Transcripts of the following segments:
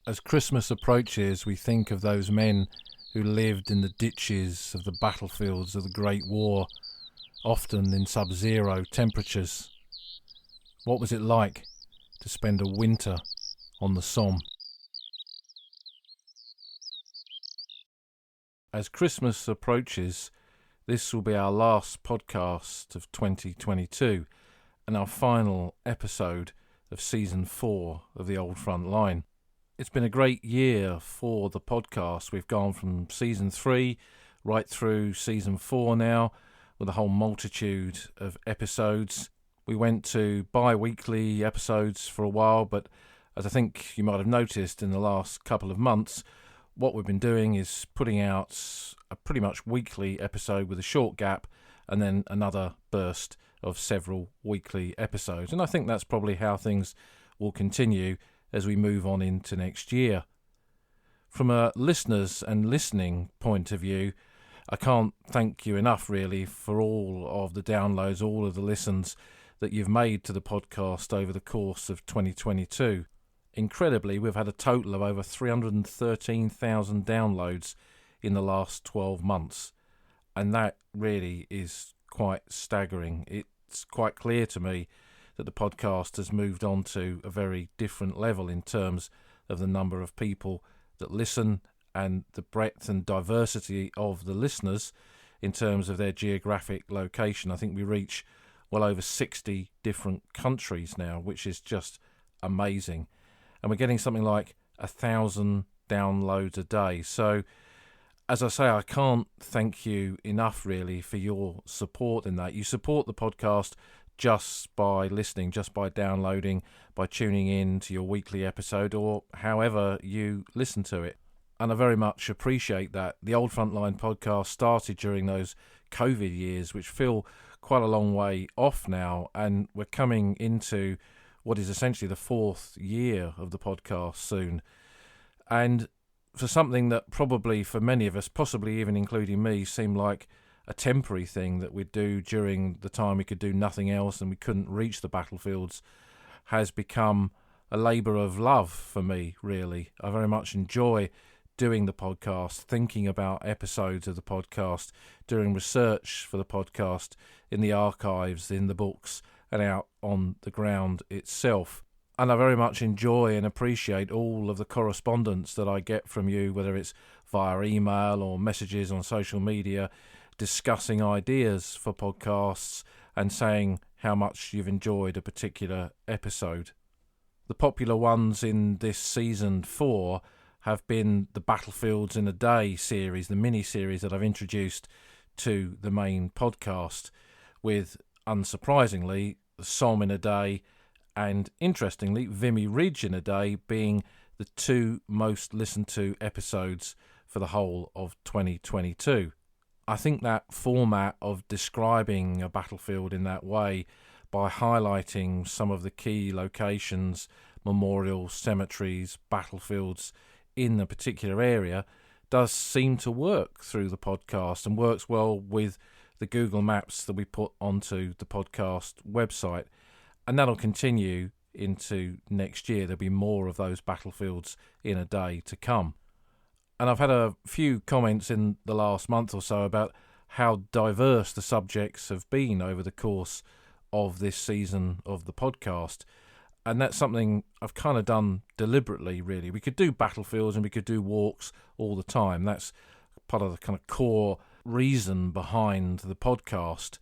As Christmas approaches, we think of those men who lived in the ditches of the battlefields of the Great War, often in sub-zero temperatures. What was it like to spend a winter on the Somme? As Christmas approaches, this will be our last podcast of 2022 and our final episode of Season 4 of The Old Front Line. It's been a great year for the podcast. We've gone from Season 3 right through Season 4 now with a whole multitude of episodes. We went to bi-weekly episodes for a while, but as I think you might have noticed in the last couple of months, what we've been doing is putting out a pretty much weekly episode with a short gap and then another burst of several weekly episodes. And I think that's probably how things will continue as we move on into next year. From a listeners and listening point of view, I can't thank you enough really for all of the downloads, all of the listens that you've made to the podcast over the course of 2022. Incredibly, we've had a total of over 313,000 downloads in the last 12 months. And that really is quite staggering. It's quite clear to me that the podcast has moved on to a very different level in terms of the number of people that listen and the breadth and diversity of the listeners in terms of their geographic location. I think we reach well over 60 different countries now, which is just amazing. And we're getting something like 1,000 downloads a day. So, as I say, I can't thank you enough really for your support in that. You support the podcast just by listening, just by downloading, by tuning in to your weekly episode or however you listen to it. And I very much appreciate that. The Old Frontline podcast started during those COVID years, which feel quite a long way off now. And we're coming into what is essentially the fourth year of the podcast soon. And for something that probably for many of us, possibly even including me, seemed like a temporary thing that we'd do during the time we could do nothing else and we couldn't reach the battlefields, has become a labour of love for me, really. I very much enjoy doing the podcast, thinking about episodes of the podcast, doing research for the podcast in the archives, in the books, and out on the ground itself. And I very much enjoy and appreciate all of the correspondence that I get from you, whether it's via email or messages on social media, discussing ideas for podcasts and saying how much you've enjoyed a particular episode. The popular ones in this season 4 have been the Battlefields in a Day series, the mini-series that I've introduced to the main podcast, with, unsurprisingly, the Somme in a Day and, interestingly, Vimy Ridge in a Day being the two most listened to episodes for the whole of 2022. I think that format of describing a battlefield in that way, by highlighting some of the key locations, memorials, cemeteries, battlefields in a particular area, does seem to work through the podcast and works well with the Google Maps that we put onto the podcast website. And that'll continue into next year. There'll be more of those battlefields in a day to come. And I've had a few comments in the last month or so about how diverse the subjects have been over the course of this season of the podcast. And that's something I've kind of done deliberately, really. We could do battlefields and we could do walks all the time. That's part of the kind of core reason behind the podcast.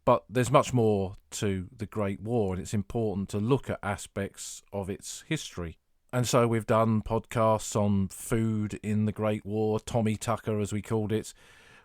But there's much more to the Great War, and it's important to look at aspects of its history. And so we've done podcasts on food in the Great War, Tommy Tucker as we called it.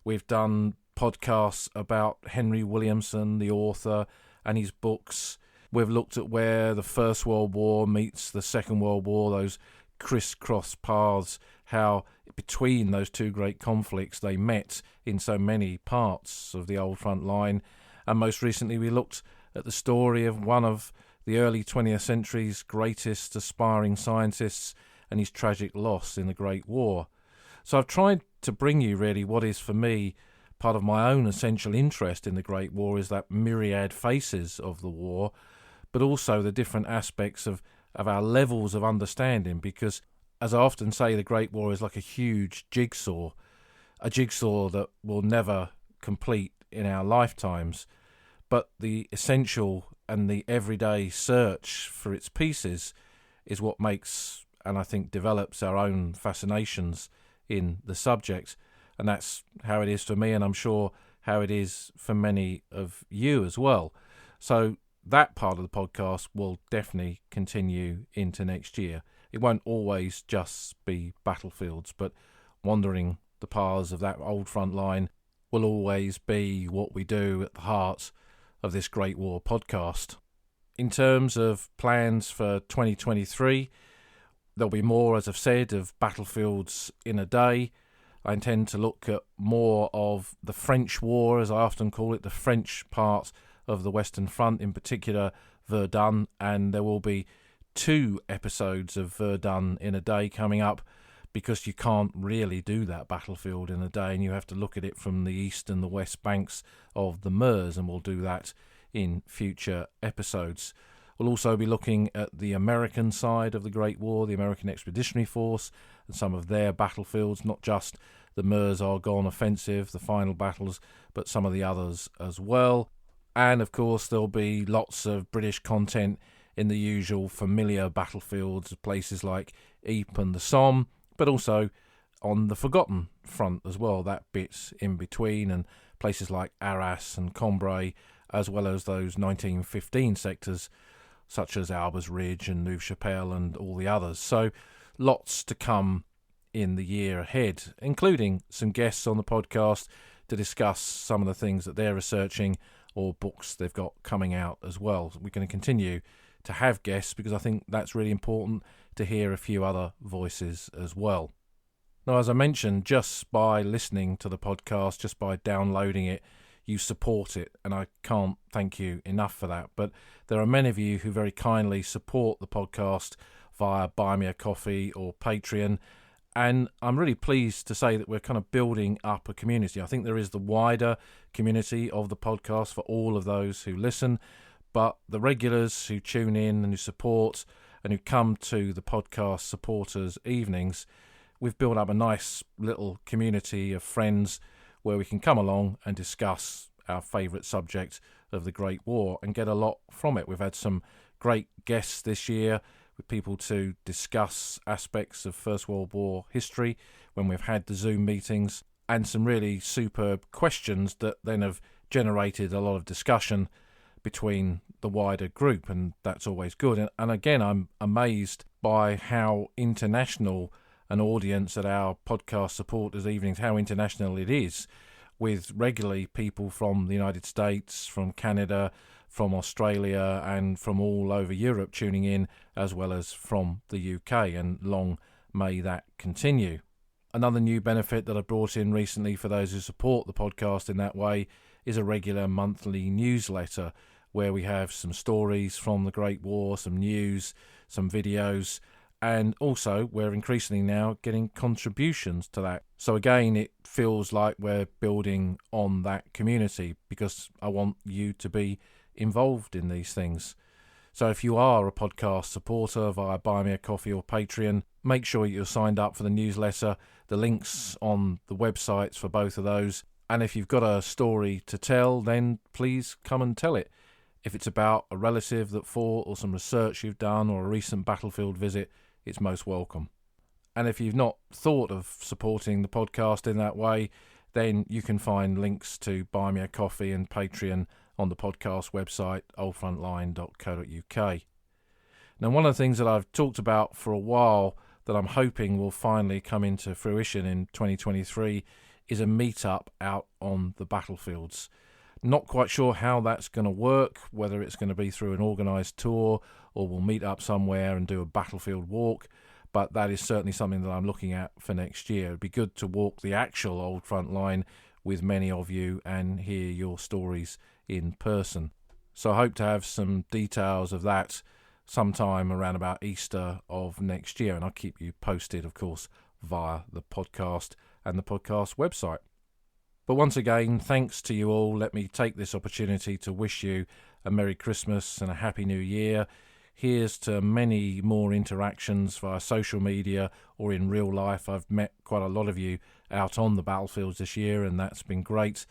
We've done podcasts about Henry Williamson, the author, and his books. We've looked at where the First World War meets the Second World War, those crisscross paths, how between those two great conflicts they met in so many parts of the Old Front Line. And most recently we looked at the story of one of the early 20th century's greatest aspiring scientists and his tragic loss in the Great War. So I've tried to bring you really what is for me part of my own essential interest in the Great War is that myriad faces of the war, but also the different aspects of our levels of understanding, because As I often say, the Great War is like a huge jigsaw, a jigsaw that will never complete in our lifetimes, but the essential and the everyday search for its pieces is what makes, and I think develops, our own fascinations in the subject. And that's how it is for me, and I'm sure how it is for many of you as well. So that part of the podcast will definitely continue into next year. It won't always just be battlefields, but wandering the paths of that old front line will always be what we do at the heart of this Great War podcast. In terms of plans for 2023, there'll be more, as I've said, of battlefields in a day. I intend to look at more of the French War, as I often call it, the French part of the Western Front, in particular Verdun, and there will be 2 episodes of Verdun in a day coming up, because you can't really do that battlefield in a day, and you have to look at it from the east and the west banks of the Meuse, and we'll do that in future episodes. We'll also be looking at the American side of the Great War, the American Expeditionary Force, and some of their battlefields, not just the Meuse-Argonne offensive, the final battles, but some of the others as well. And of course there'll be lots of British content in the usual familiar battlefields, places like Ypres and the Somme, but also on the forgotten front as well, that bit in between, and places like Arras and Cambrai, as well as those 1915 sectors such as Albers Ridge and Neuve-Chapelle and all the others. So lots to come in the year ahead, including some guests on the podcast to discuss some of the things that they're researching or books they've got coming out as well. We're going to continue to have guests because I think that's really important, to hear a few other voices as well. Now, as I mentioned, just by listening to the podcast, just by downloading it, you support it, and I can't thank you enough for that. But there are many of you who very kindly support the podcast via Buy Me a Coffee or Patreon, and I'm really pleased to say that we're kind of building up a community. I think there is the wider community of the podcast for all of those who listen, but the regulars who tune in and who support and who come to the podcast supporters evenings, we've built up a nice little community of friends where we can come along and discuss our favourite subject of the Great War and get a lot from it. We've had some great guests this year with people to discuss aspects of First World War history when we've had the Zoom meetings, and some really superb questions that then have generated a lot of discussion between the wider group, and that's always good. And again, I'm amazed by how international an audience at our podcast supporters evenings, how international it is, with regularly people from the United States, from Canada, from Australia, and from all over Europe tuning in, as well as from the UK, and long may that continue. Another new benefit that I brought in recently for those who support the podcast in that way is a regular monthly newsletter where we have some stories from the Great War, some news, some videos, and also we're increasingly now getting contributions to that. So again, it feels like we're building on that community because I want you to be involved in these things. So if you are a podcast supporter via Buy Me a Coffee or Patreon, make sure you're signed up for the newsletter. The links on the websites for both of those. And if you've got a story to tell, then please come and tell it. If it's about a relative that fought, or some research you've done, or a recent battlefield visit, it's most welcome. And if you've not thought of supporting the podcast in that way, then you can find links to Buy Me a Coffee and Patreon on the podcast website, oldfrontline.co.uk. Now, one of the things that I've talked about for a while that I'm hoping will finally come into fruition in 2023 is a meet-up out on the battlefields. Not quite sure how that's going to work, whether it's going to be through an organised tour or we'll meet up somewhere and do a battlefield walk, but that is certainly something that I'm looking at for next year. It'd be good to walk the actual Old Front Line with many of you and hear your stories in person. So I hope to have some details of that sometime around about Easter of next year, and I'll keep you posted, of course, via the podcast and the podcast website. But once again, thanks to you all. Let me take this opportunity to wish you a Merry Christmas and a Happy New Year. Here's to many more interactions via social media or in real life. I've met quite a lot of you out on the battlefields this year, and that's been great.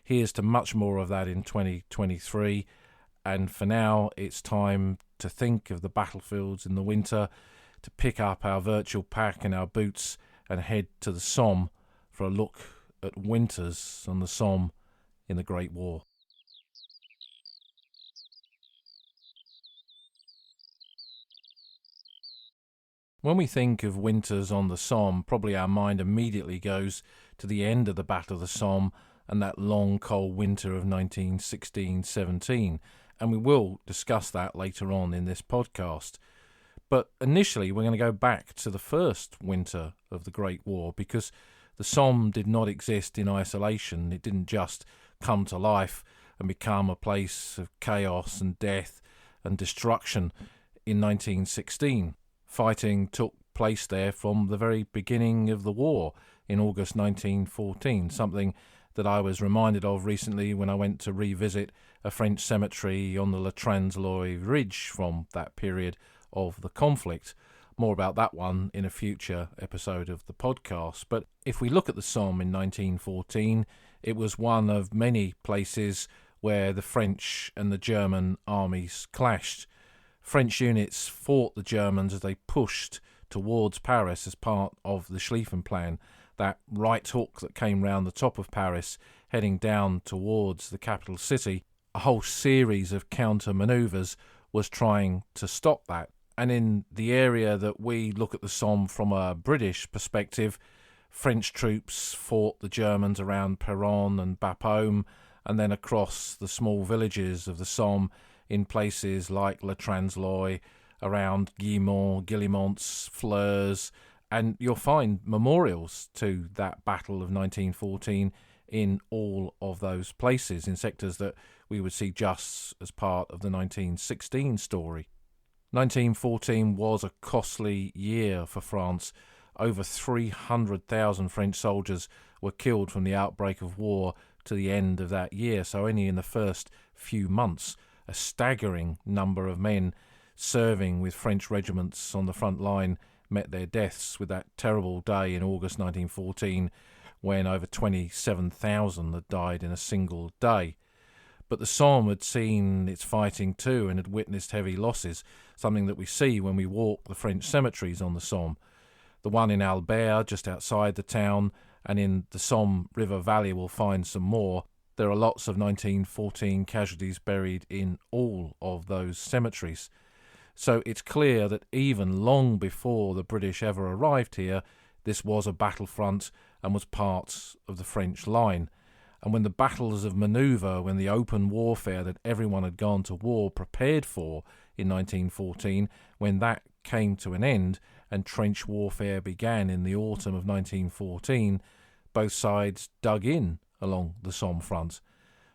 Here's to much more of that in 2023. And for now, it's time to think of the battlefields in the winter, to pick up our virtual pack and our boots and head to the Somme for a look at winters on the Somme in the Great War. When we think of winters on the Somme, probably our mind immediately goes to the end of the Battle of the Somme and that long cold winter of 1916-17, and we will discuss that later on in this podcast. But initially we're going to go back to the first winter of the Great War, because the Somme did not exist in isolation. It didn't just come to life and become a place of chaos and death and destruction in 1916. Fighting took place there from the very beginning of the war in August 1914, something that I was reminded of recently when I went to revisit a French cemetery on the Le Transloy Ridge from that period of the conflict. More about that one in a future episode of the podcast. But if we look at the Somme in 1914, it was one of many places where the French and the German armies clashed. French units fought the Germans as they pushed towards Paris as part of the Schlieffen Plan, that right hook that came round the top of Paris, heading down towards the capital city. A whole series of counter-manoeuvres was trying to stop that. And in the area that we look at the Somme from a British perspective, French troops fought the Germans around Péronne and Bapaume, and then across the small villages of the Somme in places like Le Transloy, around Guillemont, Flers, and you'll find memorials to that Battle of 1914 in all of those places, in sectors that we would see just as part of the 1916 story. 1914 was a costly year for France. Over 300,000 French soldiers were killed from the outbreak of war to the end of that year, so only in the first few months. A staggering number of men serving with French regiments on the front line met their deaths, with that terrible day in August 1914 when over 27,000 had died in a single day. But the Somme had seen its fighting too and had witnessed heavy losses, something that we see when we walk the French cemeteries on the Somme. The one in Albert, just outside the town, and in the Somme River Valley we'll find some more. There are lots of 1914 casualties buried in all of those cemeteries. So it's clear that even long before the British ever arrived here, this was a battlefront and was part of the French line. And when the battles of manoeuvre, when the open warfare that everyone had gone to war prepared for in 1914, when that came to an end and trench warfare began in the autumn of 1914, both sides dug in along the Somme front,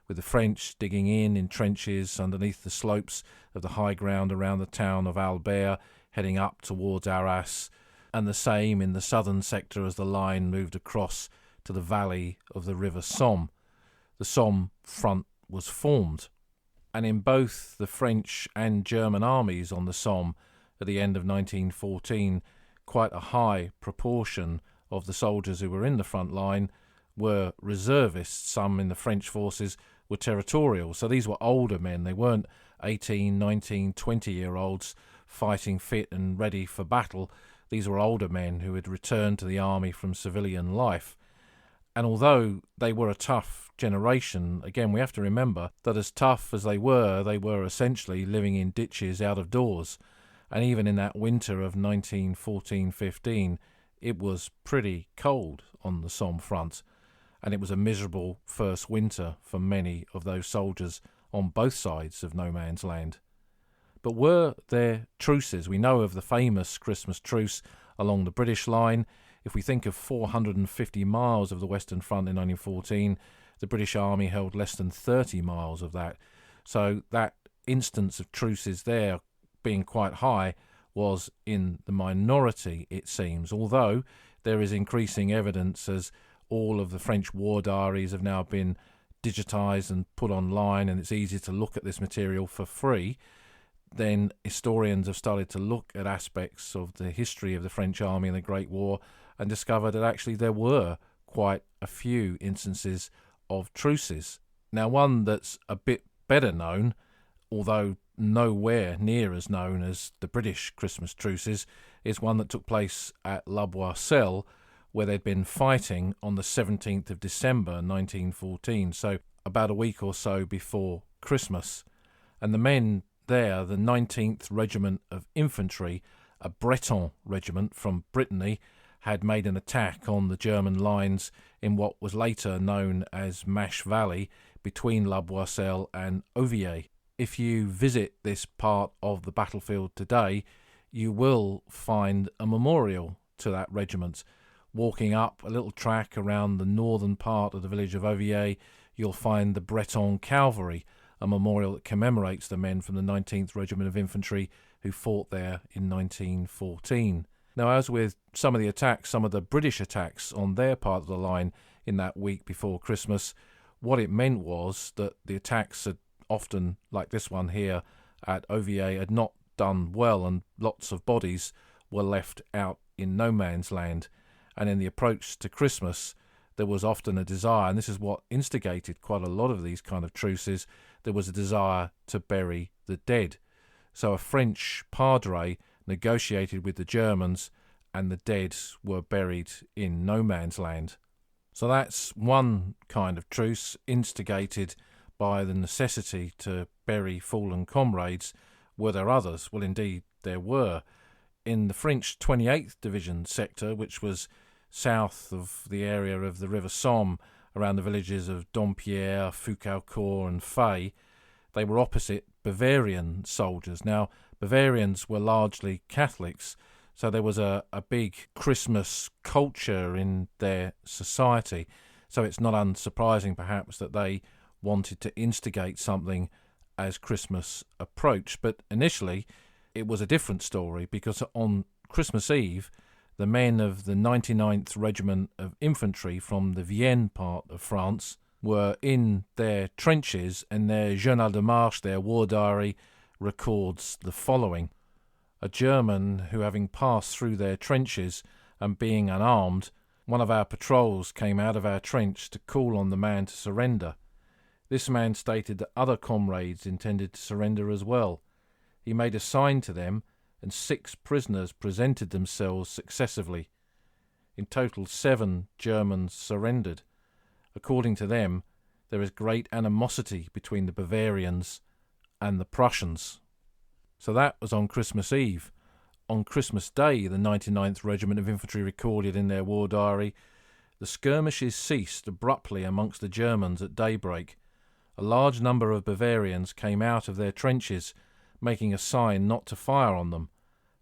with the French digging in trenches underneath the slopes of the high ground around the town of Albert, heading up towards Arras, and the same in the southern sector as the line moved across to the valley of the River Somme. The Somme front was formed, and in both the French and German armies on the Somme at the end of 1914, quite a high proportion of the soldiers who were in the front line were reservists. Some in the French forces were territorial, so these were older men. They weren't 18, 19, 20-year-olds fighting fit and ready for battle. These were older men who had returned to the army from civilian life. And although they were a tough generation, again, we have to remember that as tough as they were essentially living in ditches out of doors. And even in that winter of 1914-15, it was pretty cold on the Somme front. And it was a miserable first winter for many of those soldiers on both sides of no man's land. But were there truces? We know of the famous Christmas Truce along the British line. If we think of 450 miles of the Western Front in 1914, the British Army held less than 30 miles of that. So that instance of truces there being quite high was in the minority, it seems, although there is increasing evidence as all of the French war diaries have now been digitised and put online, and it's easy to look at this material for free. then historians have started to look at aspects of the history of the French army and the Great War and discovered that actually there were quite a few instances of truces. Now, one that's a bit better known, although nowhere near as known as the British Christmas Truces, is one that took place at La Boisselle, where they'd been fighting on the 17th of December 1914, so about a week or so before Christmas. And the men there, the 19th Regiment of Infantry, a Breton regiment from Brittany, had made an attack on the German lines in what was later known as Mache Valley between La Boisselle and Ovillers. If you visit this part of the battlefield today, you will find a memorial to that regiment. Walking up a little track around the northern part of the village of Ovillers, you'll find the Breton Cavalry, a memorial that commemorates the men from the 19th Regiment of Infantry who fought there in 1914. Now, as with some of the British attacks on their part of the line in that week before Christmas, what it meant was that the attacks had often, like this one here at Ovillers, had not done well, and lots of bodies were left out in no man's land. And in the approach to Christmas, there was often a desire, and this is what instigated quite a lot of these kind of truces, there was a desire to bury the dead. So a French padre negotiated with the Germans, and the dead were buried in no man's land. So that's one kind of truce instigated by the necessity to bury fallen comrades. Were there others? Well, indeed, there were. In the French 28th Division sector, which was south of the area of the River Somme, around the villages of Dompierre, Foucaucourt and Fay, they were opposite Bavarian soldiers. Now, Bavarians were largely Catholics, so there was a big Christmas culture in their society. So it's not unsurprising, perhaps, that they wanted to instigate something as Christmas approached. But initially, it was a different story, because on Christmas Eve, the men of the 99th Regiment of Infantry from the Vienne part of France were in their trenches, and their Journal de Marche, their war diary, records the following. A German who, having passed through their trenches and being unarmed, one of our patrols came out of our trench to call on the man to surrender. This man stated that other comrades intended to surrender as well. He made a sign to them, and 6 prisoners presented themselves successively. In total, 7 Germans surrendered. According to them, there is great animosity between the Bavarians and the Prussians. So that was on Christmas Eve. On Christmas Day, the 99th Regiment of Infantry recorded in their war diary, the skirmishes ceased abruptly amongst the Germans at daybreak. A large number of Bavarians came out of their trenches, making a sign not to fire on them.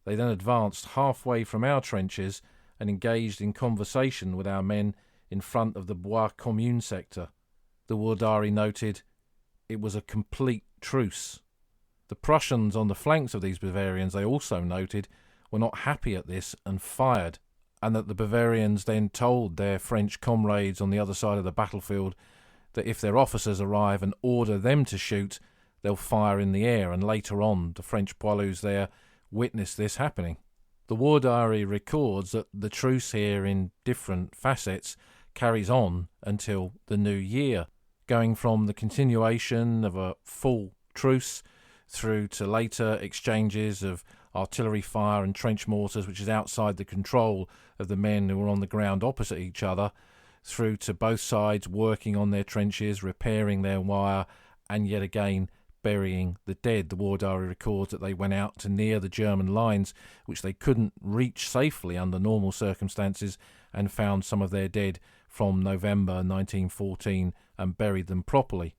They then advanced halfway from our trenches and engaged in conversation with our men in front of the Bois Commune sector. The war diary noted, it was a complete truce. The Prussians on the flanks of these Bavarians, they also noted, were not happy at this and fired, and that the Bavarians then told their French comrades on the other side of the battlefield that if their officers arrive and order them to shoot, they'll fire in the air, and later on the French poilus there witnessed this happening. The war diary records that the truce here in different facets carries on until the new year, going from the continuation of a full truce through to later exchanges of artillery fire and trench mortars, which is outside the control of the men who were on the ground opposite each other, through to both sides working on their trenches, repairing their wire, and yet again burying the dead. The war diary records that they went out to near the German lines, which they couldn't reach safely under normal circumstances, and found some of their dead from November 1914 and buried them properly.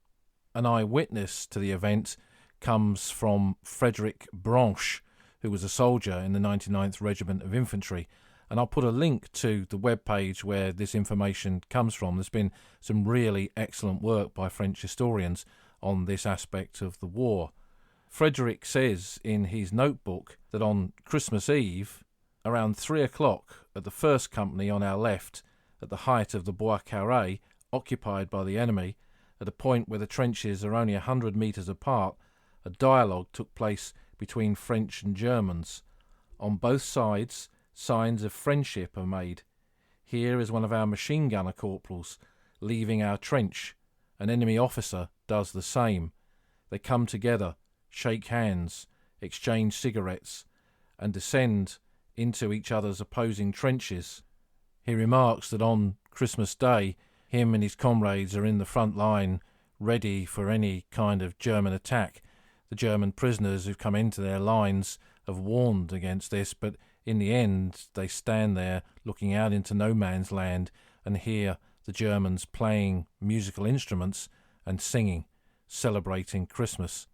An eyewitness to the event comes from Frederick Branche, who was a soldier in the 99th Regiment of Infantry. And I'll put a link to the webpage where this information comes from. There's been some really excellent work by French historians on this aspect of the war. Frederick says in his notebook that on Christmas Eve, around 3 o'clock, at the first company on our left, at the height of the Bois Carré, occupied by the enemy, at a point where the trenches are only 100 metres apart, a dialogue took place between French and Germans. On both sides, signs of friendship are made. Here is one of our machine gunner corporals leaving our trench. An enemy officer does the same. They come together, shake hands, exchange cigarettes, and descend into each other's opposing trenches. He remarks that on Christmas Day, him and his comrades are in the front line, ready for any kind of German attack. The German prisoners who've come into their lines have warned against this, but in the end they stand there looking out into no man's land and hear the Germans playing musical instruments and singing, celebrating Christmas.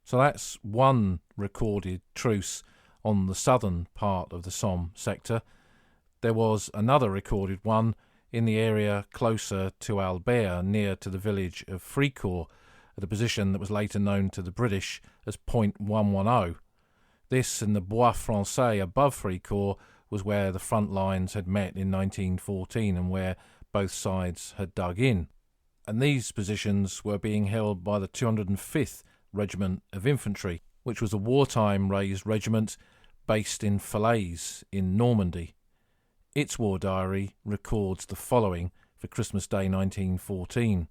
So that's one recorded truce on the southern part of the Somme sector. There was another recorded one in the area closer to Albert, near to the village of Fricourt, at a position that was later known to the British as Point 110. This and the Bois Français above Fricourt was where the front lines had met in 1914 and where both sides had dug in. And these positions were being held by the 205th Regiment of Infantry, which was a wartime raised regiment based in Falaise in Normandy. Its war diary records the following for Christmas Day 1914.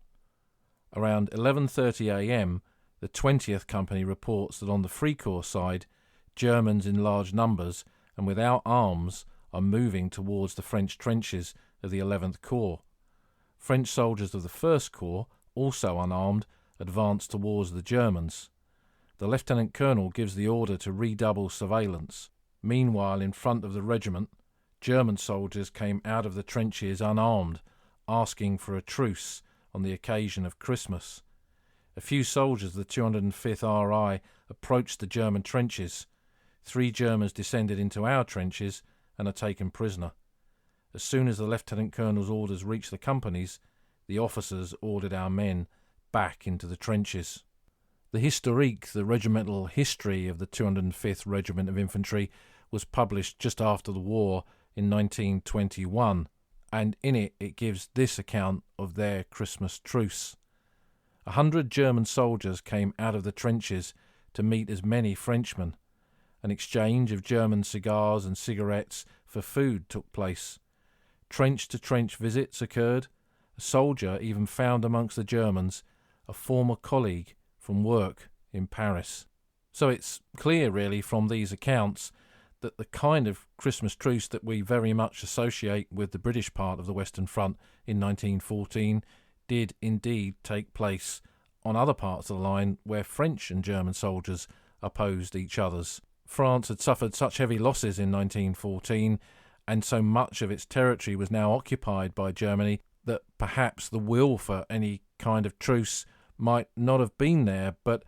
Around 11:30 a.m, the 20th Company reports that on the Fricourt side, Germans in large numbers and without arms are moving towards the French trenches of the 11th Corps. French soldiers of the 1st Corps, also unarmed, advance towards the Germans. The Lieutenant Colonel gives the order to redouble surveillance. Meanwhile, in front of the regiment, German soldiers came out of the trenches unarmed, asking for a truce on the occasion of Christmas. A few soldiers of the 205th RI approached the German trenches. 3 Germans descended into our trenches and are taken prisoner. As soon as the Lieutenant Colonel's orders reached the companies, the officers ordered our men back into the trenches. The historique, the regimental history of the 205th Regiment of Infantry, was published just after the war in 1921, and in it gives this account of their Christmas truce. 100 German soldiers came out of the trenches to meet as many Frenchmen. An exchange of German cigars and cigarettes for food took place. Trench-to-trench visits occurred. A soldier even found amongst the Germans a former colleague from work in Paris. So it's clear, really, from these accounts that the kind of Christmas truce that we very much associate with the British part of the Western Front in 1914 did indeed take place on other parts of the line where French and German soldiers opposed each other's. France had suffered such heavy losses in 1914, and so much of its territory was now occupied by Germany, that perhaps the will for any kind of truce might not have been there, but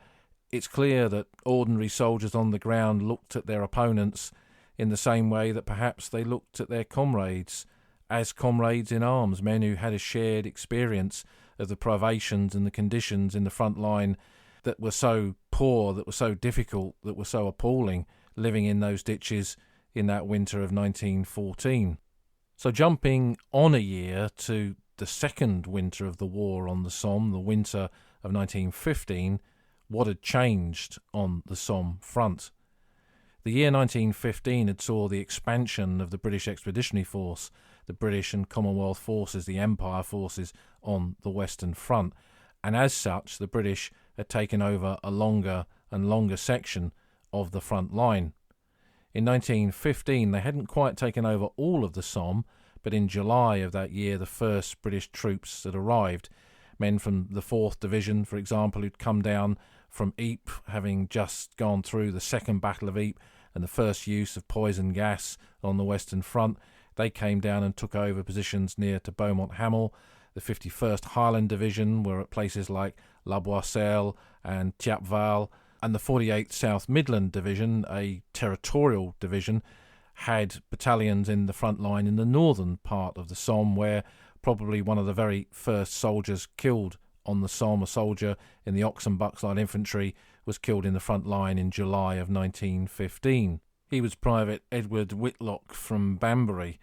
it's clear that ordinary soldiers on the ground looked at their opponents in the same way that perhaps they looked at their comrades, as comrades in arms, men who had a shared experience of the privations and the conditions in the front line that were so poor, that were so difficult, that were so appalling, living in those ditches in that winter of 1914. So jumping on a year to the second winter of the war on the Somme, the winter of 1915, what had changed on the Somme front? The year 1915 had saw the expansion of the British Expeditionary Force, the British and Commonwealth forces, the Empire forces on the Western Front, and as such the British had taken over a longer and longer section of the front line. In 1915 they hadn't quite taken over all of the Somme, but in July of that year the first British troops had arrived. Men from the 4th Division, for example, who'd come down from Ypres, having just gone through the Second Battle of Ypres and the first use of poison gas on the Western Front. They came down and took over positions near to Beaumont-Hamel. The 51st Highland Division were at places like La Boisselle and Thiepval, and the 48th South Midland Division, a territorial division, had battalions in the front line in the northern part of the Somme, where probably one of the very first soldiers killed on the Somme, a soldier in the Ox and Bucks Light Infantry, was killed in the front line in July of 1915. He was Private Edward Whitlock from Banbury,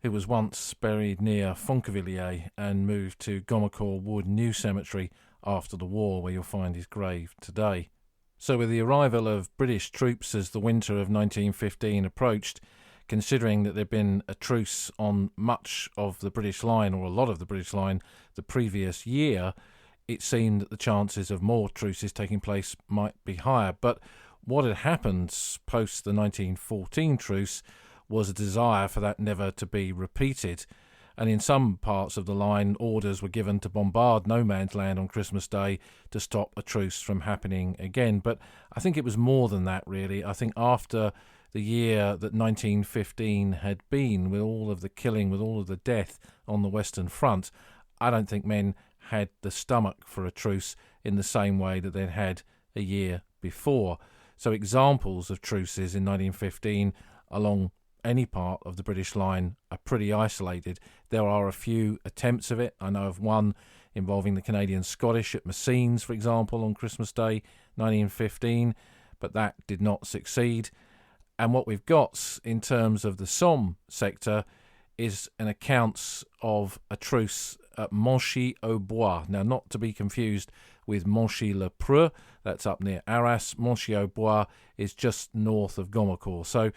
who was once buried near Fonquevilliers and moved to Gomacore Wood New Cemetery after the war, where you'll find his grave today. So with the arrival of British troops as the winter of 1915 approached, considering that there'd been a truce on much of the British line, or a lot of the British line, the previous year, it seemed that the chances of more truces taking place might be higher. But what had happened post the 1914 truce was a desire for that never to be repeated. And in some parts of the line, orders were given to bombard no man's land on Christmas Day to stop a truce from happening again. But I think it was more than that, really. I think after the year that 1915 had been, with all of the killing, with all of the death on the Western Front, I don't think men had the stomach for a truce in the same way that they'd had a year before. So examples of truces in 1915 along any part of the British line are pretty isolated. There are a few attempts of it. I know of one involving the Canadian-Scottish at Messines, for example, on Christmas Day 1915, but that did not succeed. And what we've got in terms of the Somme sector is an account of a truce at Monchy-au-Bois. Now, not to be confused with Monchy-le-Preux, that's up near Arras. Monchy-au-Bois is just north of Gomecourt. So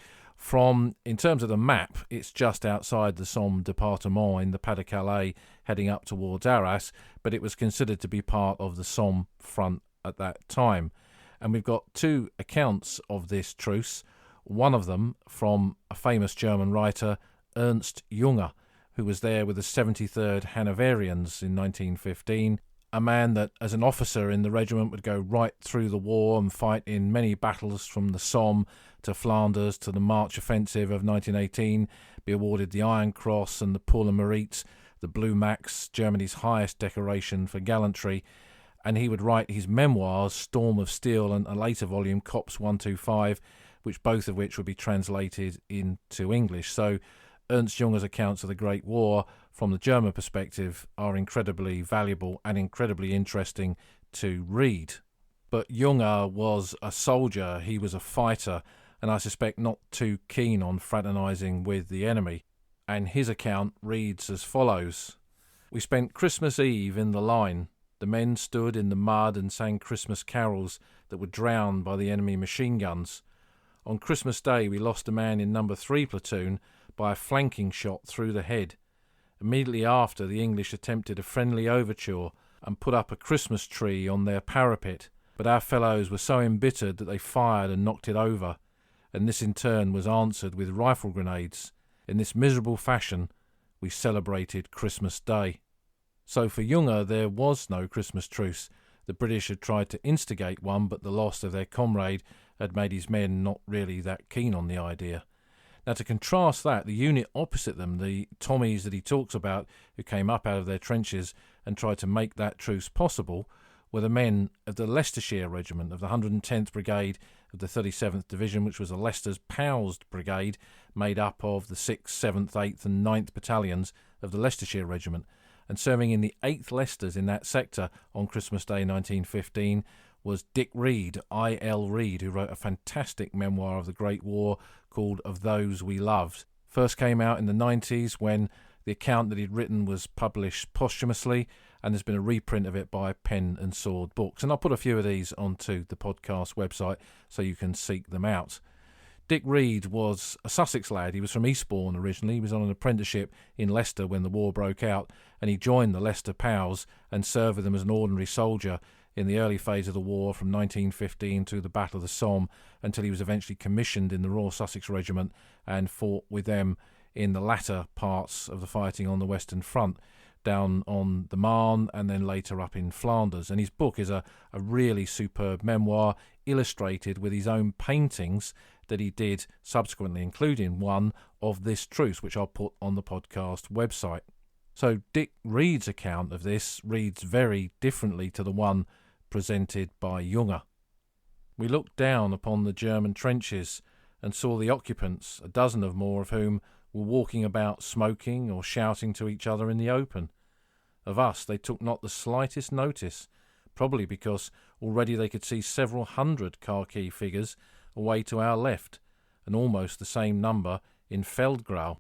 in terms of the map, it's just outside the Somme département in the Pas-de-Calais, heading up towards Arras, but it was considered to be part of the Somme front at that time. And we've got two accounts of this truce, one of them from a famous German writer, Ernst Junger, who was there with the 73rd Hanoverians in 1915, a man that as an officer in the regiment would go right through the war and fight in many battles from the Somme to Flanders to the March Offensive of 1918, be awarded the Iron Cross and the Pour le Mérite, the Blue Max, Germany's highest decoration for gallantry. And he would write his memoirs, Storm of Steel, and a later volume, Cops 125, both of which would be translated into English. So Ernst Junger's accounts of the Great War from the German perspective are incredibly valuable and incredibly interesting to read. But Junger was a soldier, he was a fighter, and I suspect not too keen on fraternising with the enemy. And his account reads as follows. We spent Christmas Eve in the line. The men stood in the mud and sang Christmas carols that were drowned by the enemy machine guns. On Christmas Day we lost a man in number 3 platoon by a flanking shot through the head. Immediately after, the English attempted a friendly overture and put up a Christmas tree on their parapet, but our fellows were so embittered that they fired and knocked it over, and this in turn was answered with rifle grenades. In this miserable fashion we celebrated Christmas Day. So for Junger there was no Christmas truce. The British had tried to instigate one, but the loss of their comrade had made his men not really that keen on the idea. Now, to contrast that, the unit opposite them, the Tommies that he talks about, who came up out of their trenches and tried to make that truce possible, were the men of the Leicestershire Regiment, of the 110th Brigade of the 37th Division, which was a Leicester's Powsed Brigade, made up of the 6th, 7th, 8th and 9th Battalions of the Leicestershire Regiment. And serving in the 8th Leicesters in that sector on Christmas Day 1915 was Dick Reed, I.L. Reed, who wrote a fantastic memoir of the Great War called Of Those We Loved. First came out in the 90s when the account that he'd written was published posthumously, and there's been a reprint of it by Pen and Sword Books. And I'll put a few of these onto the podcast website so you can seek them out. Dick Reed was a Sussex lad. He was from Eastbourne originally. He was on an apprenticeship in Leicester when the war broke out, and he joined the Leicester POWs and served with them as an ordinary soldier in the early phase of the war from 1915 to the Battle of the Somme until he was eventually commissioned in the Royal Sussex Regiment and fought with them in the latter parts of the fighting on the Western Front, down on the Marne and then later up in Flanders. And his book is a really superb memoir illustrated with his own paintings that he did subsequently, including one of this truce, which I'll put on the podcast website. So Dick Reed's account of this reads very differently to the one presented by Junger. We looked down upon the German trenches and saw the occupants, a dozen or more of whom were walking about smoking or shouting to each other in the open. Of us they took not the slightest notice, probably because already they could see several hundred khaki figures away to our left, and almost the same number in Feldgrau.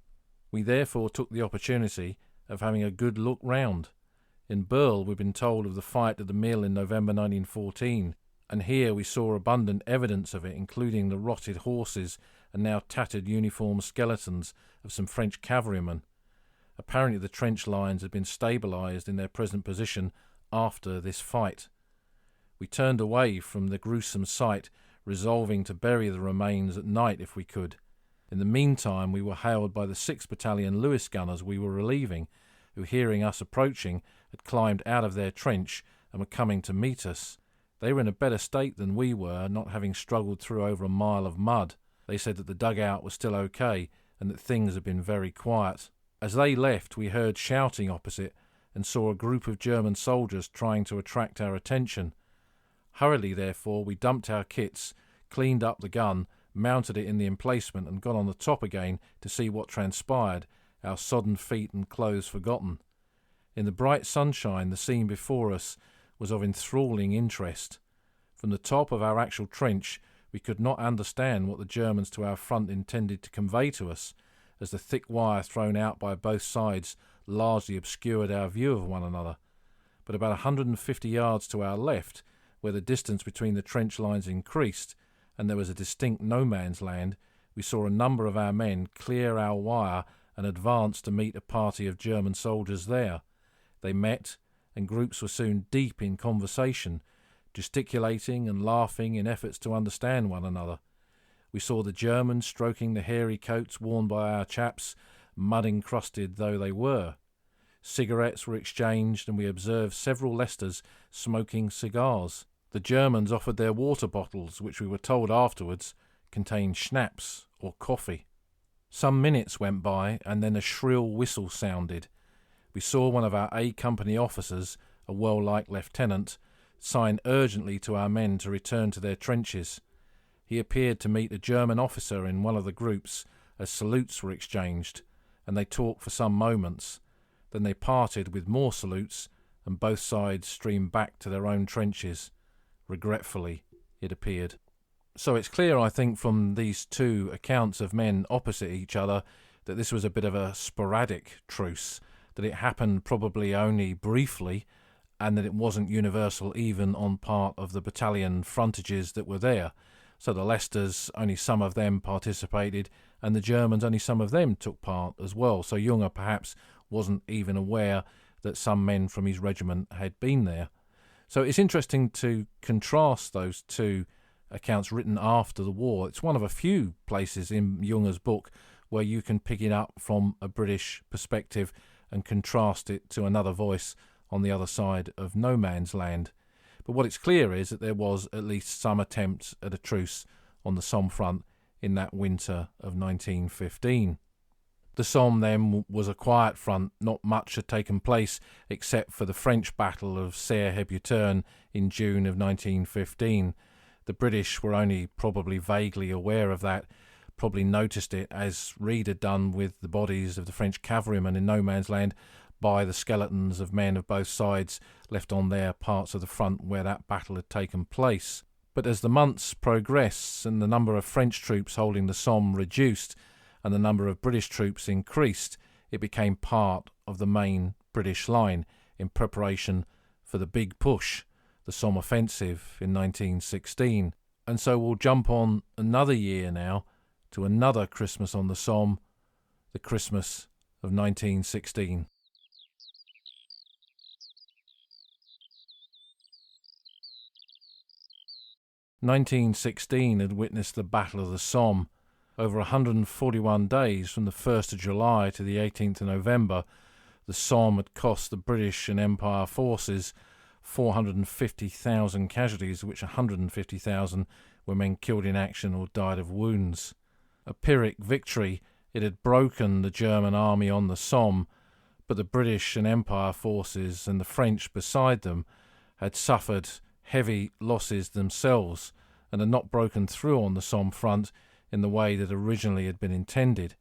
We therefore took the opportunity of having a good look round. In Burl we'd been told of the fight at the mill in November 1914, and here we saw abundant evidence of it, including the rotted horses and now tattered uniform skeletons of some French cavalrymen. Apparently the trench lines had been stabilised in their present position after this fight. We turned away from the gruesome sight, resolving to bury the remains at night if we could. In the meantime we were hailed by the 6th Battalion Lewis gunners we were relieving, who, hearing us approaching, had climbed out of their trench and were coming to meet us. They were in a better state than we were, not having struggled through over a mile of mud. They said that the dugout was still okay and that things had been very quiet. As they left, we heard shouting opposite and saw a group of German soldiers trying to attract our attention. Hurriedly, therefore, we dumped our kits, cleaned up the gun, mounted it in the emplacement and got on the top again to see what transpired, our sodden feet and clothes forgotten. In the bright sunshine, the scene before us was of enthralling interest. From the top of our actual trench, we could not understand what the Germans to our front intended to convey to us, as the thick wire thrown out by both sides largely obscured our view of one another. But about 150 yards to our left, where the distance between the trench lines increased, and there was a distinct no-man's land, we saw a number of our men clear our wire and advance to meet a party of German soldiers there. They met, and groups were soon deep in conversation, gesticulating and laughing in efforts to understand one another. We saw the Germans stroking the hairy coats worn by our chaps, mud-encrusted though they were. Cigarettes were exchanged, and we observed several Leicesters smoking cigars. The Germans offered their water bottles, which we were told afterwards contained schnapps or coffee. Some minutes went by, and then a shrill whistle sounded. We saw one of our A Company officers, a well-liked lieutenant, sign urgently to our men to return to their trenches. He appeared to meet a German officer in one of the groups as salutes were exchanged, and they talked for some moments. Then they parted with more salutes, and both sides streamed back to their own trenches. Regretfully, it appeared. So it's clear, I think, from these two accounts of men opposite each other, that this was a bit of a sporadic truce, that it happened probably only briefly, and that it wasn't universal even on part of the battalion frontages that were there. So the Leicesters, only some of them participated, and the Germans, only some of them took part as well. So Junger perhaps wasn't even aware that some men from his regiment had been there. So it's interesting to contrast those two accounts written after the war. It's one of a few places in Junger's book where you can pick it up from a British perspective and contrast it to another voice on the other side of no man's land. But what it's clear is that there was at least some attempt at a truce on the Somme front in that winter of 1915. The Somme then was a quiet front. Not much had taken place except for the French Battle of Serre-Hebuterne in June of 1915. The British were only probably vaguely aware of that, probably noticed it, as Reed had done with the bodies of the French cavalrymen in no man's land, by the skeletons of men of both sides left on their parts of the front where that battle had taken place. But as the months progressed and the number of French troops holding the Somme reduced and the number of British troops increased, it became part of the main British line in preparation for the big push, the Somme offensive in 1916. And so we'll jump on another year now to another Christmas on the Somme, the Christmas of 1916. '16 had witnessed the Battle of the Somme. Over 141 days, from the 1st of July to the 18th of November, the Somme had cost the British and Empire forces 450,000 casualties, of which 150,000 were men killed in action or died of wounds. A Pyrrhic victory, it had broken the German army on the Somme, but the British and Empire forces and the French beside them had suffered heavy losses themselves and had not broken through on the Somme front in the way that originally had been intended.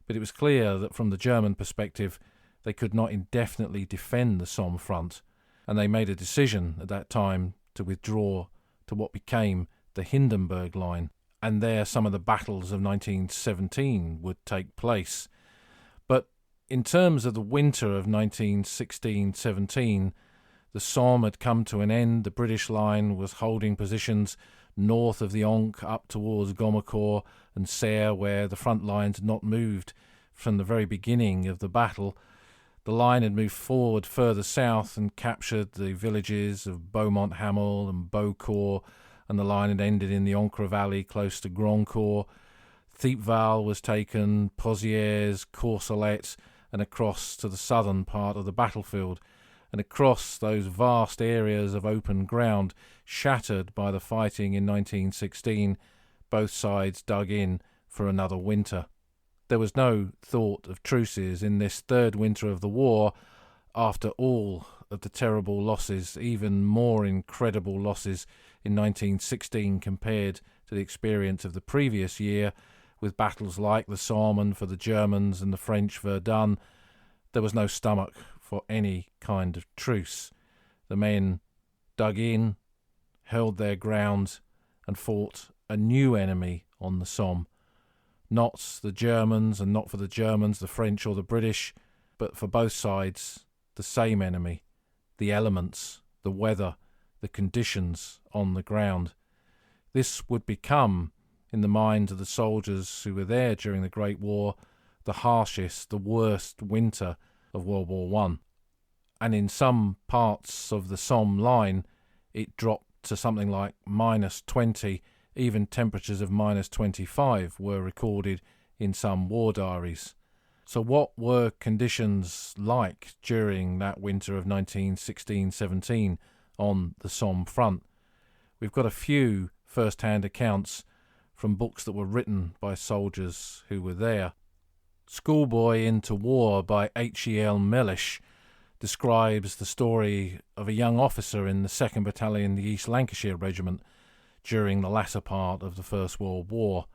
But it was clear that from the German perspective they could not indefinitely defend the Somme front, and they made a decision at that time to withdraw to what became the Hindenburg Line, and there some of the battles of 1917 would take place. But in terms of the winter of 1916-17, The Somme had come to an end. The British line was holding positions north of the Ancre up towards Gommecourt and Serre, where the front lines had not moved from the very beginning of the battle. The line had moved forward further south and captured the villages of Beaumont-Hamel and Beaucourt, and the line had ended in the Ancre Valley close to Grandcourt. Thiepval was taken, Pozières, Courcelette, and across to the southern part of the battlefield, and across those vast areas of open ground shattered by the fighting in 1916, both sides dug in for another winter. There was no thought of truces in this third winter of the war after all of the terrible losses, even more incredible losses in 1916 compared to the experience of the previous year, with battles like the Somme for the Germans and the French Verdun. There was no stomach for any kind of truce. The men dug in, held their ground, and fought a new enemy on the Somme. Not the Germans, and not for the Germans, the French or the British, but for both sides, the same enemy, the elements, the weather, the conditions on the ground. This would become, in the minds of the soldiers who were there during the Great War, the harshest, the worst winter of World War One. And in some parts of the Somme line, it dropped to something like -20, even temperatures of -25 were recorded in some war diaries. So what were conditions like during that winter of 1916-17 on the Somme front? We've got a few first-hand accounts from books that were written by soldiers who were there. Schoolboy into War by H.E.L. Mellish describes the story of a young officer in the 2nd Battalion, the East Lancashire Regiment, during the latter part of the First World War.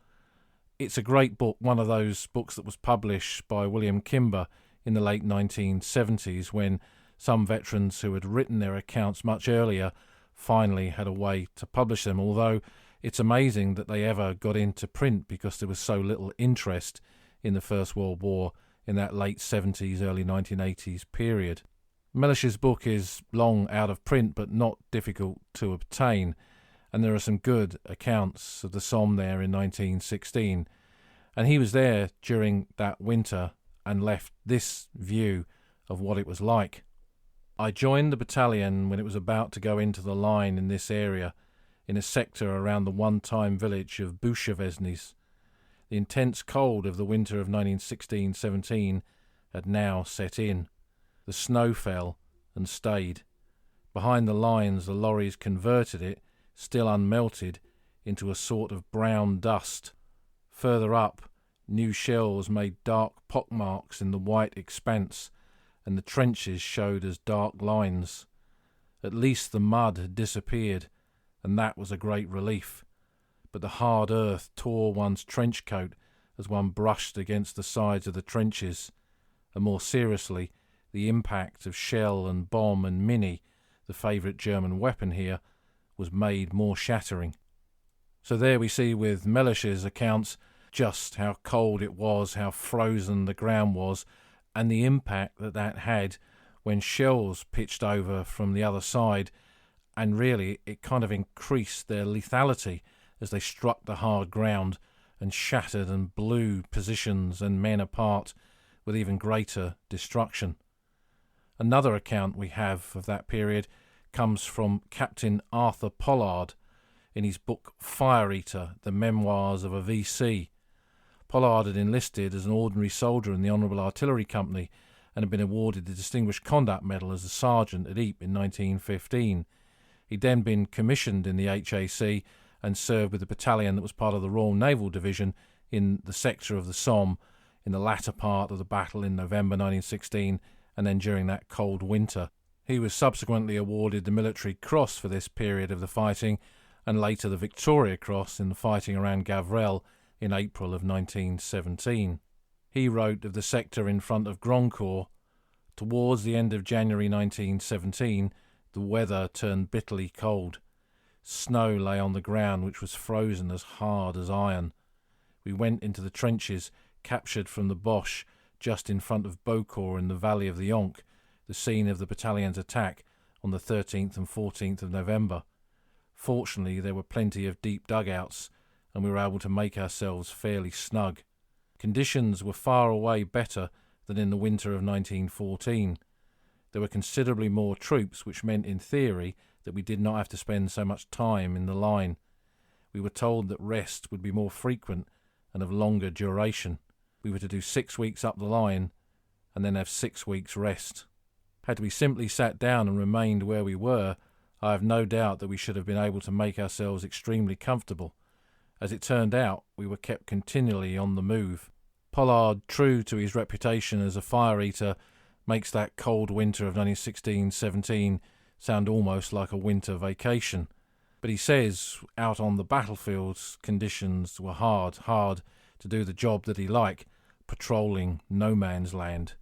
It's a great book, one of those books that was published by William Kimber in the late 1970s, when some veterans who had written their accounts much earlier finally had a way to publish them, although it's amazing that they ever got into print because there was so little interest in the First World War in that late 70s, early 1980s period. Mellish's book is long out of print but not difficult to obtain, and there are some good accounts of the Somme there in 1916. And he was there during that winter and left this view of what it was like. I joined the battalion when it was about to go into the line in this area, in a sector around the one-time village of Bouchervesnes. The intense cold of the winter of 1916-17 had now set in. The snow fell and stayed. Behind the lines, the lorries converted it, still unmelted, into a sort of brown dust. Further up, new shells made dark pockmarks in the white expanse, and the trenches showed as dark lines. At least the mud had disappeared, and that was a great relief. But the hard earth tore one's trench coat as one brushed against the sides of the trenches, and more seriously, the impact of shell and bomb and mini, the favourite German weapon here, was made more shattering. So there we see with Mellish's accounts just how cold it was, how frozen the ground was, and the impact that had when shells pitched over from the other side, and really it kind of increased their lethality as they struck the hard ground and shattered and blew positions and men apart with even greater destruction. Another account we have of that period comes from Captain Arthur Pollard in his book Fire Eater, The Memoirs of a VC. Pollard had enlisted as an ordinary soldier in the Honourable Artillery Company and had been awarded the Distinguished Conduct Medal as a sergeant at Ypres in 1915. He'd then been commissioned in the HAC and served with a battalion that was part of the Royal Naval Division in the sector of the Somme in the latter part of the battle in November 1916 and then during that cold winter. He was subsequently awarded the Military Cross for this period of the fighting and later the Victoria Cross in the fighting around Gavrelle in April of 1917. He wrote of the sector in front of Grandcourt. Towards the end of January 1917, the weather turned bitterly cold. Snow lay on the ground, which was frozen as hard as iron. We went into the trenches, captured from the Boche, just in front of Beaucourt in the valley of the Ancre, the scene of the battalion's attack, on the 13th and 14th of November. Fortunately, there were plenty of deep dugouts, and we were able to make ourselves fairly snug. Conditions were far away better than in the winter of 1914. There were considerably more troops, which meant in theory that we did not have to spend so much time in the line. We were told that rest would be more frequent and of longer duration. We were to do 6 weeks up the line and then have 6 weeks rest. Had we simply sat down and remained where we were, I have no doubt that we should have been able to make ourselves extremely comfortable. As it turned out, we were kept continually on the move. Pollard, true to his reputation as a fire-eater, makes that cold winter of 1916-17 sound almost like a winter vacation. But he says out on the battlefields conditions were hard to do the job that he liked, patrolling no man's land.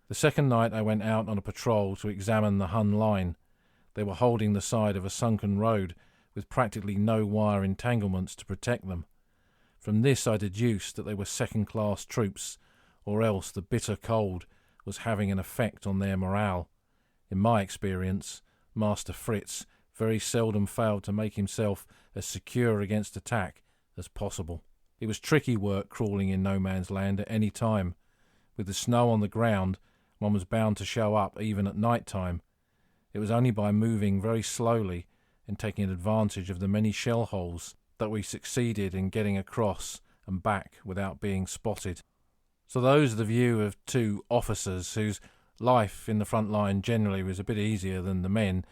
The second night I went out on a patrol to examine the Hun line. They were holding the side of a sunken road with practically no wire entanglements to protect them. From this I deduced that they were second-class troops, or else the bitter cold was having an effect on their morale. In my experience, Master Fritz very seldom failed to make himself as secure against attack as possible. It was tricky work crawling in no man's land at any time. With the snow on the ground, one was bound to show up even at night time. It was only by moving very slowly and taking advantage of the many shell holes that we succeeded in getting across and back without being spotted. So those are the view of two officers whose life in the front line generally was a bit easier than the men.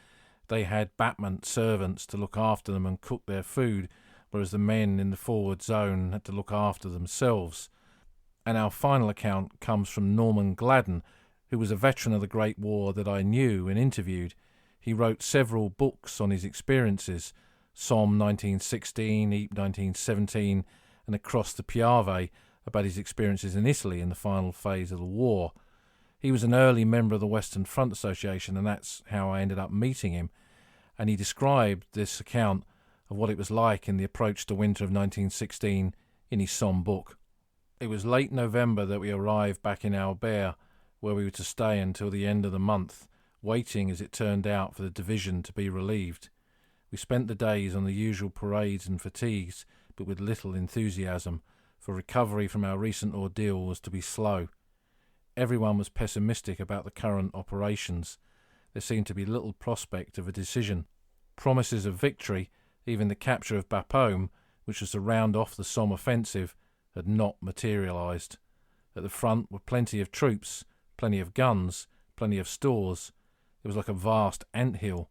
They had batman servants to look after them and cook their food, whereas the men in the forward zone had to look after themselves. And our final account comes from Norman Gladden, who was a veteran of the Great War that I knew and interviewed. He wrote several books on his experiences, Somme 1916, Ypres 1917, and Across the Piave, about his experiences in Italy in the final phase of the war. He was an early member of the Western Front Association, and that's how I ended up meeting him. And he described this account of what it was like in the approach to winter of 1916 in his Somme book. It was late November that we arrived back in Albert, where we were to stay until the end of the month, waiting, as it turned out, for the division to be relieved. We spent the days on the usual parades and fatigues, but with little enthusiasm, for recovery from our recent ordeal was to be slow. Everyone was pessimistic about the current operations. There seemed to be little prospect of a decision. Promises of victory, even the capture of Bapaume, which was to round off the Somme offensive, had not materialised. At the front were plenty of troops, plenty of guns, plenty of stores. It was like a vast ant-hill,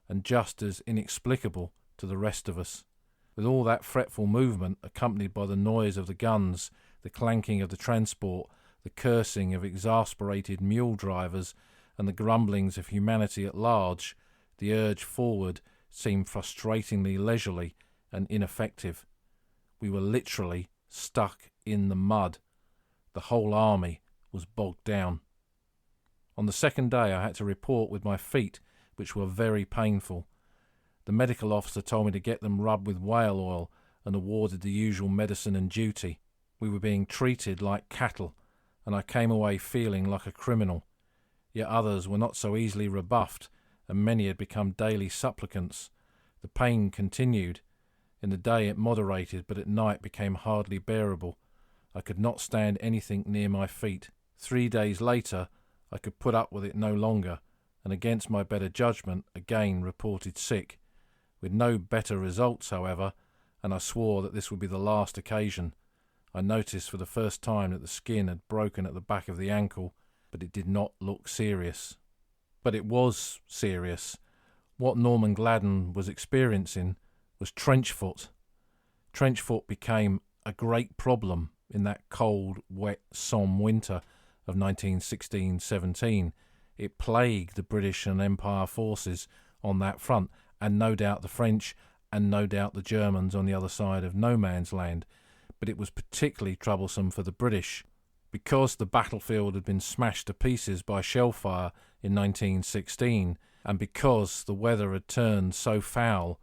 and just as inexplicable to the rest of us. With all that fretful movement, accompanied by the noise of the guns, the clanking of the transport, the cursing of exasperated mule drivers, and the grumblings of humanity at large, the urge forward seemed frustratingly leisurely and ineffective. We were literally stuck in the mud. The whole army was bogged down. On the second day I had to report with my feet, which were very painful. The medical officer told me to get them rubbed with whale oil and awarded the usual medicine and duty. We were being treated like cattle, and I came away feeling like a criminal. Yet others were not so easily rebuffed, and many had become daily supplicants. The pain continued. In the day it moderated, but at night became hardly bearable. I could not stand anything near my feet. 3 days later I could put up with it no longer, and against my better judgment again reported sick. With no better results, however, and I swore that this would be the last occasion. I noticed for the first time that the skin had broken at the back of the ankle, but it did not look serious. But it was serious. What Norman Gladden was experiencing was trench foot. Trench foot became a great problem in that cold, wet Somme winter of 1916-17. It plagued the British and Empire forces on that front, and no doubt the French, and no doubt the Germans on the other side of no man's land. But it was particularly troublesome for the British. Because the battlefield had been smashed to pieces by shell fire in 1916, and because the weather had turned so foul,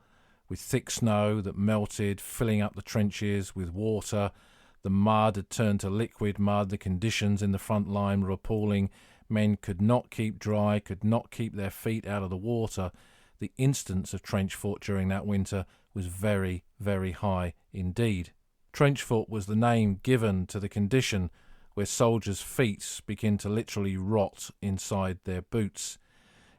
with thick snow that melted, filling up the trenches with water, the mud had turned to liquid mud, the conditions in the front line were appalling, Men could not keep dry, could not keep their feet out of the water. The incidence of trench foot during that winter was very, very high indeed. Trench foot was the name given to the condition where soldiers' feet begin to literally rot inside their boots.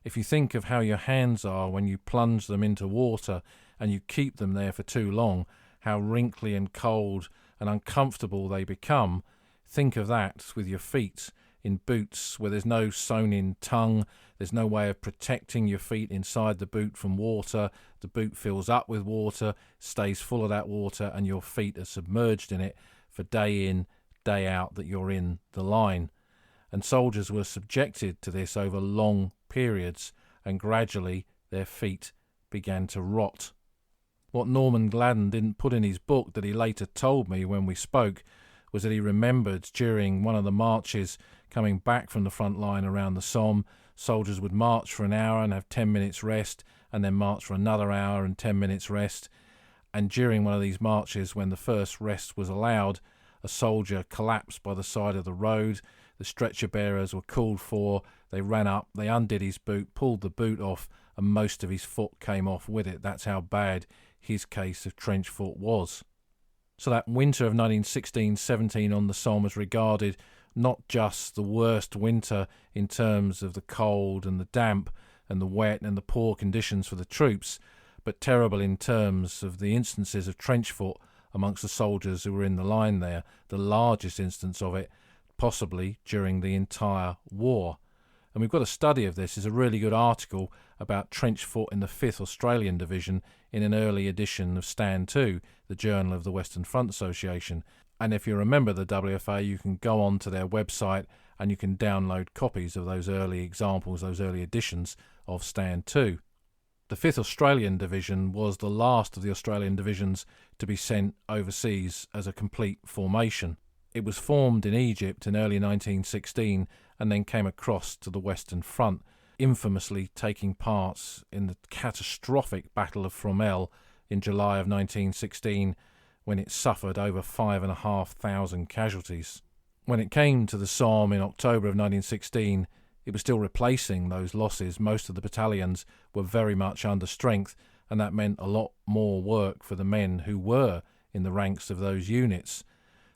If you think of how your hands are when you plunge them into water and you keep them there for too long, how wrinkly and cold and uncomfortable they become, think of that with your feet in boots where there's no sewn-in tongue, there's no way of protecting your feet inside the boot from water. The boot fills up with water, stays full of that water, and your feet are submerged in it for day in, day out that you're in the line. And soldiers were subjected to this over long periods, and gradually their feet began to rot. What Norman Gladden didn't put in his book that he later told me when we spoke was that he remembered during one of the marches coming back from the front line around the Somme, soldiers would march for an hour and have 10 minutes rest, and then march for another hour and 10 minutes rest. And during one of these marches, when the first rest was allowed, a soldier collapsed by the side of the road. The stretcher bearers were called for. They ran up, they undid his boot, pulled the boot off, and most of his foot came off with it. That's how bad his case of trench foot was. So that winter of 1916-17 on the Somme was regarded not just the worst winter in terms of the cold and the damp and the wet and the poor conditions for the troops, but terrible in terms of the instances of trench foot amongst the soldiers who were in the line there, the largest instance of it possibly during the entire war. And we've got a study of this. It's a really good article about trench foot in the 5th Australian Division in an early edition of Stand 2, the Journal of the Western Front Association. And if you're a member of the WFA, you can go on to their website and you can download copies of those early examples, those early editions of Stand 2. The 5th Australian Division was the last of the Australian divisions to be sent overseas as a complete formation. It was formed in Egypt in early 1916 and then came across to the Western Front, infamously taking part in the catastrophic Battle of Fromelles in July of 1916, when it suffered over 5,500 casualties. When it came to the Somme in October of 1916, it was still replacing those losses. Most of the battalions were very much under strength, and that meant a lot more work for the men who were in the ranks of those units.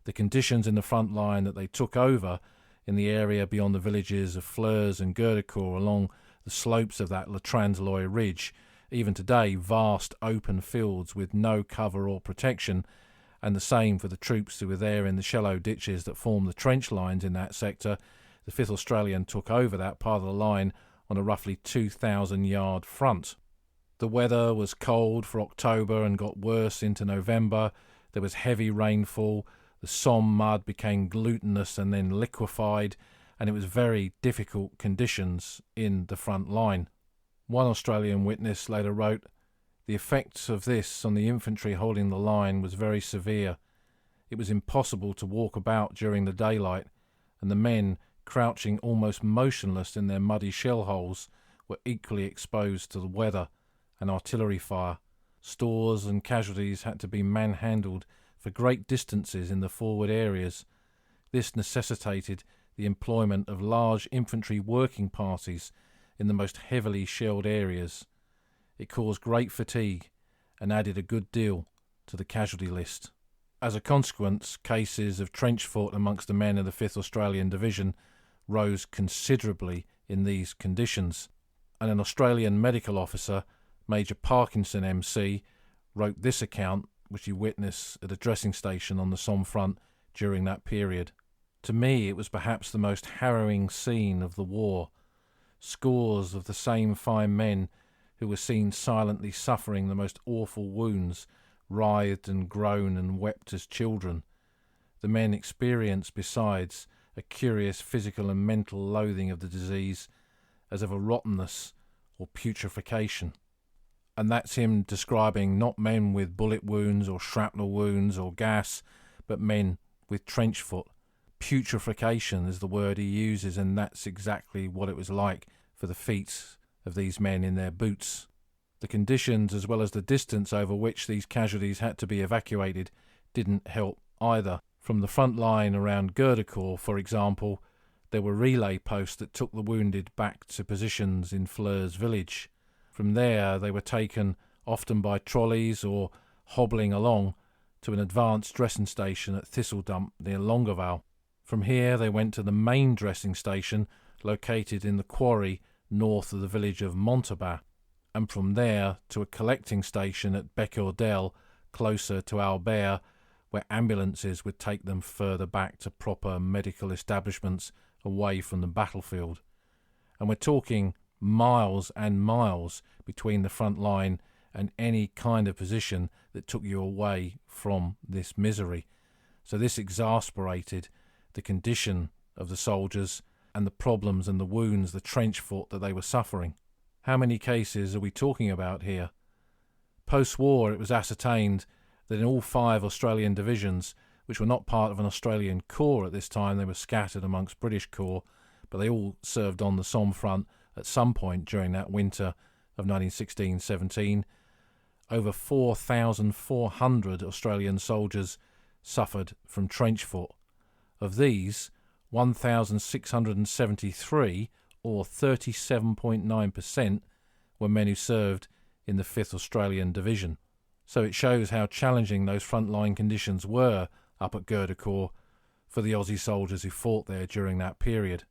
The conditions in the front line that they took over in the area beyond the villages of Flers and Gerdecourt along the slopes of that Le Transloy Ridge, even today vast open fields with no cover or protection, and the same for the troops who were there in the shallow ditches that form the trench lines in that sector. The 5th Australian took over that part of the line on a roughly 2,000-yard front. The weather was cold for October and got worse into November. There was heavy rainfall. The Somme mud became glutinous and then liquefied, and it was very difficult conditions in the front line. One Australian witness later wrote, "The effects of this on the infantry holding the line was very severe. It was impossible to walk about during the daylight, and the men, crouching almost motionless in their muddy shell holes, were equally exposed to the weather and artillery fire. Stores and casualties had to be manhandled for great distances in the forward areas. This necessitated the employment of large infantry working parties in the most heavily shelled areas. It caused great fatigue and added a good deal to the casualty list." As a consequence, cases of trench foot amongst the men of the 5th Australian Division rose considerably in these conditions, and an Australian medical officer, Major Parkinson MC, wrote this account, which he witnessed at a dressing station on the Somme front during that period. "To me it was perhaps the most harrowing scene of the war. Scores of the same fine men who were seen silently suffering the most awful wounds writhed and groaned and wept as children. The men experienced, besides, a curious physical and mental loathing of the disease, as of a rottenness or putrefaction." And that's him describing not men with bullet wounds or shrapnel wounds or gas, but men with trench foot. Putrefaction is the word he uses, and that's exactly what it was like for the feet of these men in their boots. The conditions, as well as the distance over which these casualties had to be evacuated, didn't help either. From the front line around Gerdecourt, for example, There were relay posts that took the wounded back to positions in Flers village. From there they were taken, often by trolleys or hobbling along, to an advanced dressing station at Thistledump near Longueval. From here they went to the main dressing station located in the quarry north of the village of Montauban, and from there to a collecting station at Becquerdel closer to Albert, where ambulances would take them further back to proper medical establishments away from the battlefield. And we're talking miles and miles between the front line and any kind of position that took you away from this misery. So this exasperated the condition of the soldiers and the problems and the wounds, the trench foot that they were suffering. How many cases are we talking about here? Post-war, it was ascertained that in all 5 Australian divisions, which were not part of an Australian corps at this time, they were scattered amongst British corps, but they all served on the Somme front at some point during that winter of 1916-17. Over 4,400 Australian soldiers suffered from trench foot. Of these, 1,673, or 37.9%, were men who served in the 5th Australian Division. So it shows how challenging those frontline conditions were up at Gardecourt for the Aussie soldiers who fought there during that period.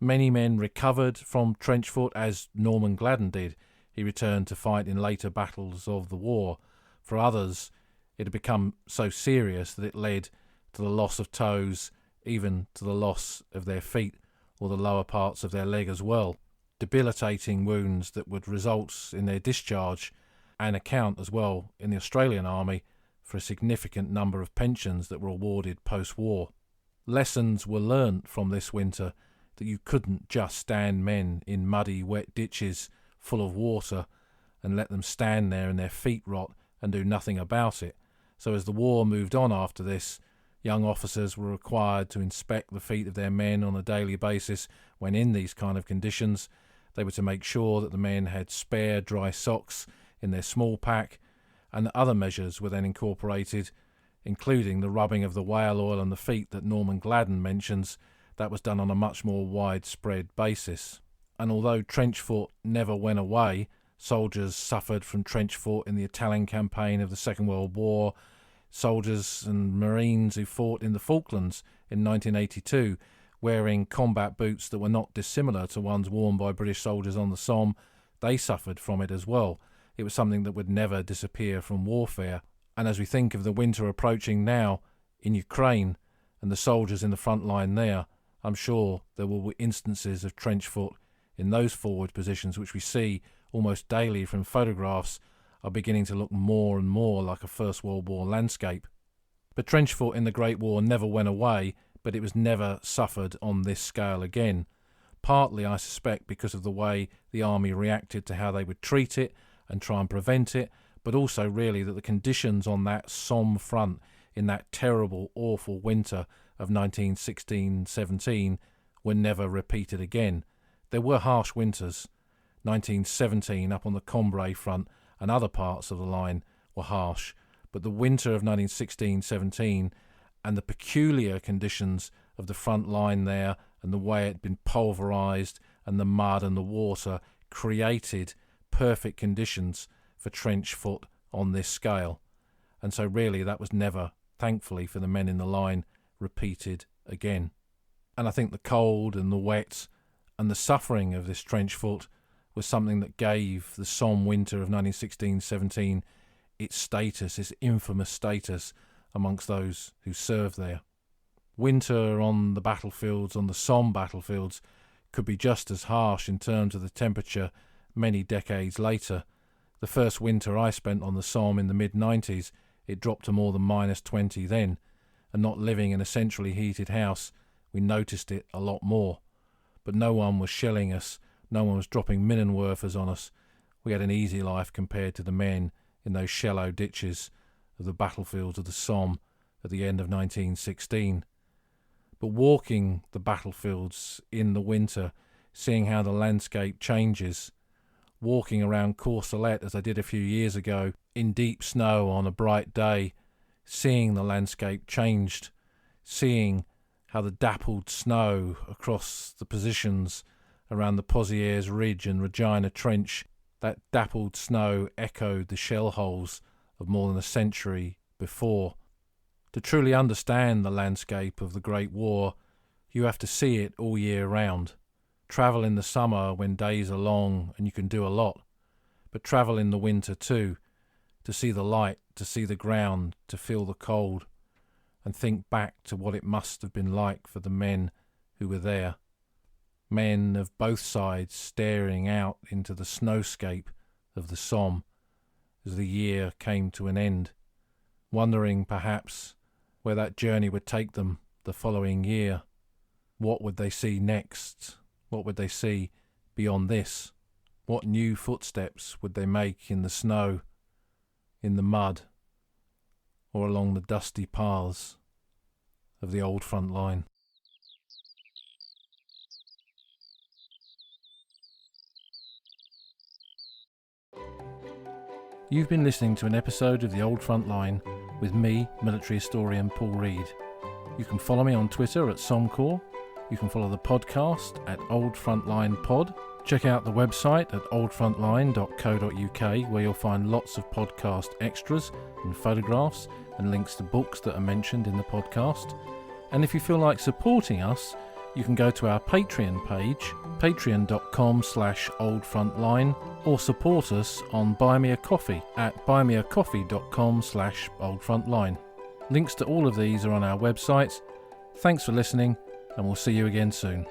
Many men recovered from trench foot, as Norman Gladden did. He returned to fight in later battles of the war. For others, it had become so serious that it led to the loss of toes, even to the loss of their feet or the lower parts of their leg as well. Debilitating wounds that would result in their discharge and account as well in the Australian Army for a significant number of pensions that were awarded post-war. Lessons were learnt from this winter that you couldn't just stand men in muddy, wet ditches full of water and let them stand there and their feet rot and do nothing about it. So as the war moved on after this, young officers were required to inspect the feet of their men on a daily basis when in these kind of conditions. They were to make sure that the men had spare dry socks in their small pack, and other measures were then incorporated, including the rubbing of the whale oil on the feet that Norman Gladden mentions. That was done on a much more widespread basis. And although trench foot never went away, soldiers suffered from trench foot in the Italian campaign of the Second World War, soldiers and Marines who fought in the Falklands in 1982, wearing combat boots that were not dissimilar to ones worn by British soldiers on the Somme, they suffered from it as well. It was something that would never disappear from warfare. And as we think of the winter approaching now in Ukraine and the soldiers in the front line there, I'm sure there will be instances of trench foot in those forward positions which we see almost daily from photographs are beginning to look more and more like a First World War landscape. But trench foot in the Great War never went away, but it was never suffered on this scale again. Partly, I suspect, because of the way the army reacted to how they would treat it and try and prevent it, but also really that the conditions on that Somme front in that terrible, awful winter of 1916-17 were never repeated again. There were harsh winters. 1917 up on the Cambrai front and other parts of the line were harsh, but the winter of 1916-17 and the peculiar conditions of the front line there and the way it had been pulverised and the mud and the water created perfect conditions for trench foot on this scale. And so really that was never, thankfully for the men in the line, repeated again. And I think the cold and the wet and the suffering of this trench foot was something that gave the Somme winter of 1916-17 its status, its infamous status amongst those who served there. Winter on the battlefields, on the Somme battlefields, could be just as harsh in terms of the temperature many decades later. The first winter I spent on the Somme in the mid-90s, it dropped to more than -20 then, and not living in a centrally heated house, we noticed it a lot more. But no one was shelling us, no one was dropping Minenwerfers on us. We had an easy life compared to the men in those shallow ditches of the battlefields of the Somme at the end of 1916. But walking the battlefields in the winter, seeing how the landscape changes, walking around Courcelette as I did a few years ago in deep snow on a bright day, seeing the landscape changed, seeing how the dappled snow across the positions around the Pozieres Ridge and Regina Trench, that dappled snow echoed the shell holes of more than a century before. To truly understand the landscape of the Great War, you have to see it all year round. Travel in the summer when days are long and you can do a lot, but travel in the winter too, to see the light, to see the ground, to feel the cold, and think back to what it must have been like for the men who were there. Men of both sides staring out into the snowscape of the Somme as the year came to an end, wondering perhaps where that journey would take them the following year. What would they see next? What would they see beyond this? What new footsteps would they make in the snow, in the mud, or along the dusty paths of the old front line? You've been listening to an episode of The Old Front Line with me, military historian Paul Reed. You can follow me on Twitter at Somcorps. You can follow the podcast at Old Frontline Pod. Check out the website at oldfrontline.co.uk, where you'll find lots of podcast extras and photographs and links to books that are mentioned in the podcast. And if you feel like supporting us, you can go to our Patreon page, patreon.com/oldfrontline, or support us on Buy Me a Coffee at buymeacoffee.com/oldfrontline. Links to all of these are on our website. Thanks for listening, and we'll see you again soon.